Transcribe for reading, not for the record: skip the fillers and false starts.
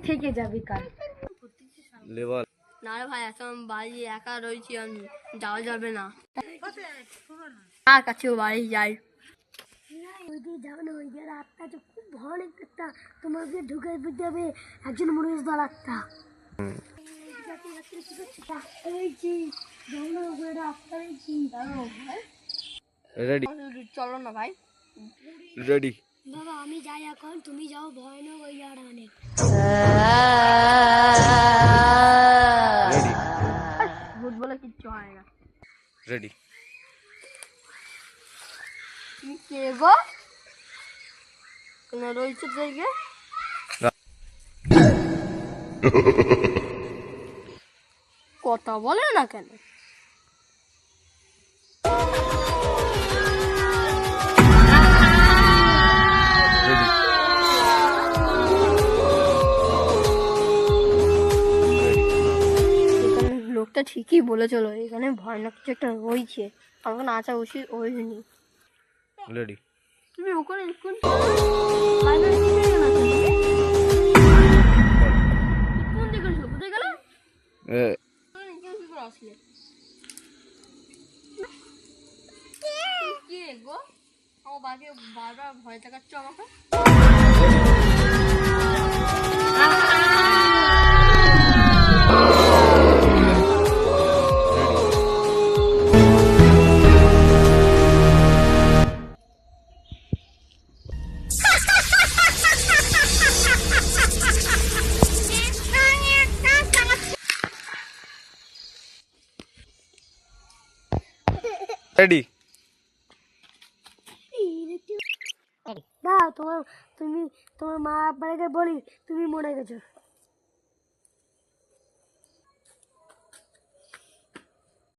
থেকে যাবি কাল লেভেল না রে ভাই, এখন বাড়ি একা রয়েছি আমি, যাওয়া যাবে না। আর কাছেও বাড়ি যাই। ওইদিকে যাবে না, ওই দিকে রাতটা তো খুব ভয়ানক একটা, তোমাকে ঢুকে দিতে হবে একজন মরিস দল একটা। রেডি চলো না ভাই। রেডি বাবা আমি যাই এখন, তুমি যাও, ভয়ানক ওই আর অনেক। রেডি ভূত বলে কিচ্ছু হয় না। রেডি তুমি কে গো? কেন রয়েছে দেখে? কথা বলে না কেন? এখানে লোকটা ঠিকই বলেছিল, এখানে ভয়ানক কিছু একটা রয়েছে, আমাকে নাচা উচিত হয়নি। রেডি তুমি ওখানে কোন দিকে কোথায় গেলে? আসলে কে গো? আমার বাকে বারবার ভয় দেখাচ্ছ আমাকে। রেডি না তোমার, তুমি তোমার মা আব্বাকে বলি তুমি মরে গেছো।